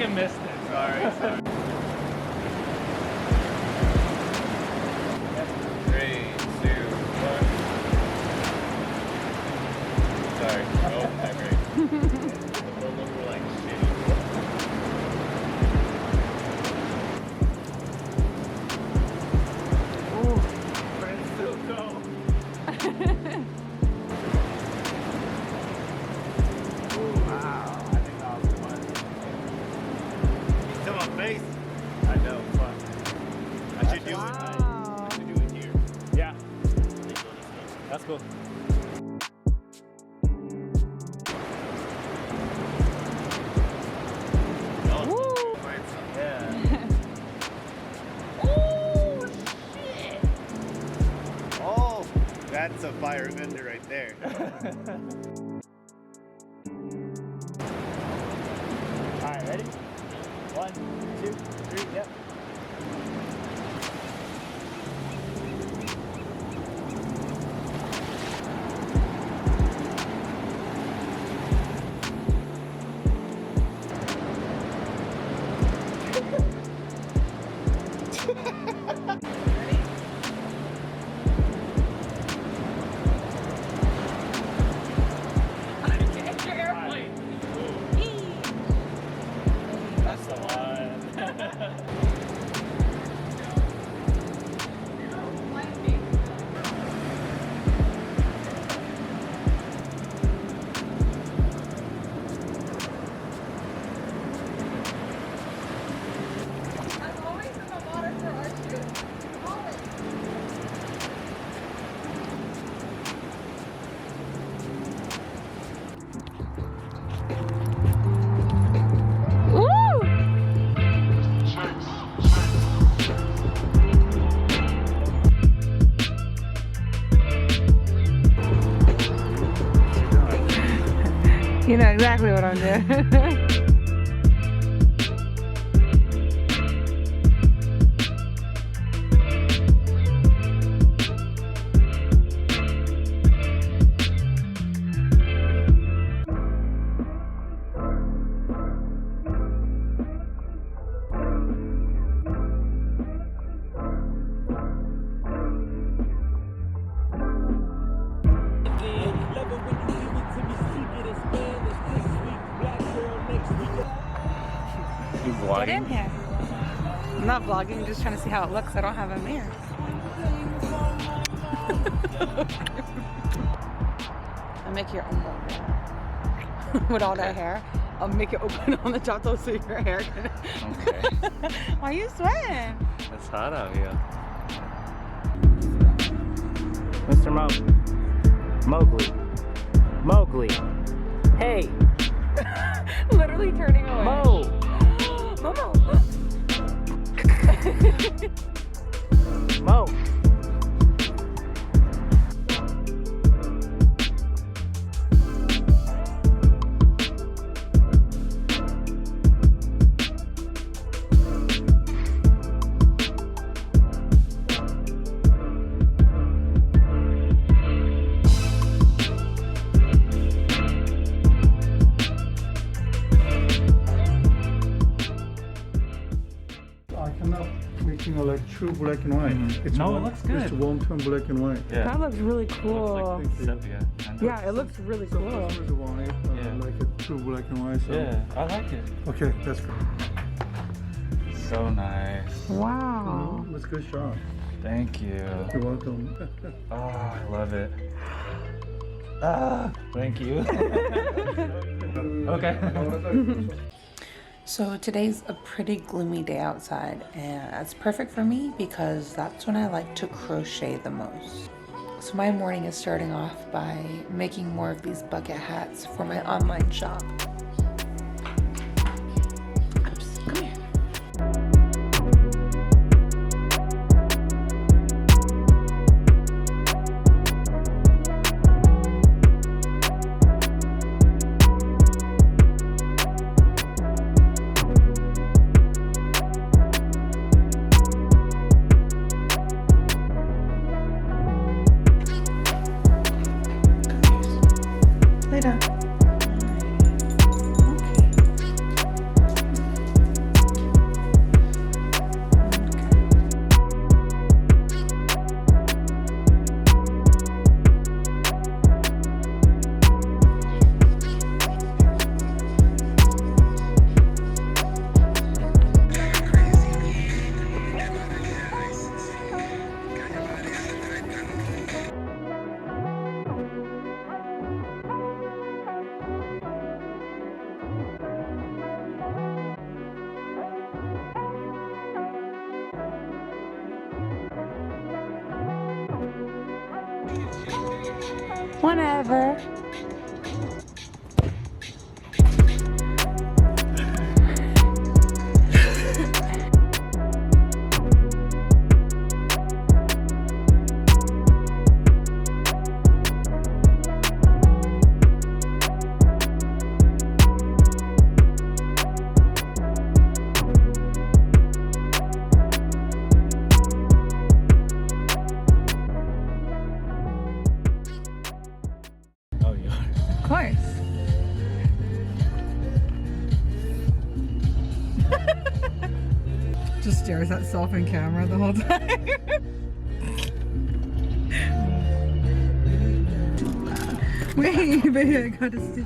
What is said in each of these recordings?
fucking missed it. Sorry, sorry. 3, 2, 1. Sorry. Oh, not great. The photos were like shitty. Ooh. But it's still cold. Wow, I think that was fun. To my face. I know, fun. I should do it. I should do it here. Yeah. That's cool. Woo. Yeah. Oh shit! Oh, that's a fire vendor right there. Alright, ready? 1, 2, 3, yep. That's the one. I'm always in the water for our shoot. Always. Woo! You know exactly what I'm doing. You Get in here. I'm not vlogging, I'm just trying to see how it looks. I don't have a mirror. I'll make your own mirror. With all that hair, I'll make it open on the top though so your hair can... Okay. Why are you sweating? It's hot out here. Mr. Mowgli. Mowgli. Hey. Literally turning away. Mo. Momo. Mo. Like true black and white. It's No, it one, looks good. It's one-tone black and white. Yeah. That looks really cool. Thank you. Sepia. Yeah, it looks really Some cool. customers want it, Yeah. like a true black and white. So. Yeah, I like it. Okay, that's good. So nice. Wow. That's a good shot. Thank you. You're welcome. Oh, I love it. Ah, thank you. Okay. So today's a pretty gloomy day outside, and that's perfect for me because that's when I like to crochet the most. So my morning is starting off by making more of these bucket hats for my online shop. Oops, come here. Lay down. Whenever. Oh, you are. Of course. Just stares at self in camera the whole time. Wait, baby, I gotta stitch.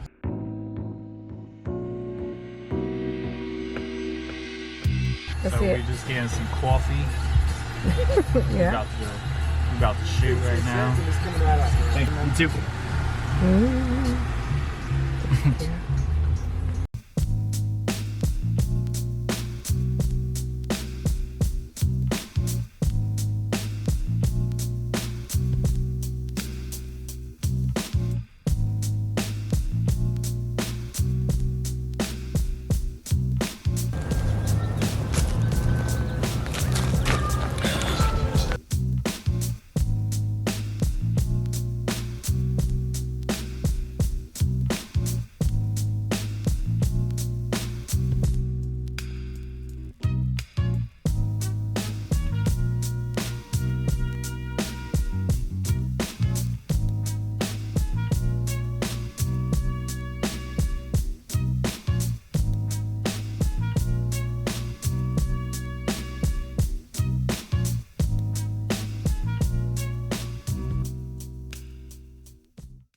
So we're just getting some coffee. Yeah. We're about to shoot right now. Thank you. You too.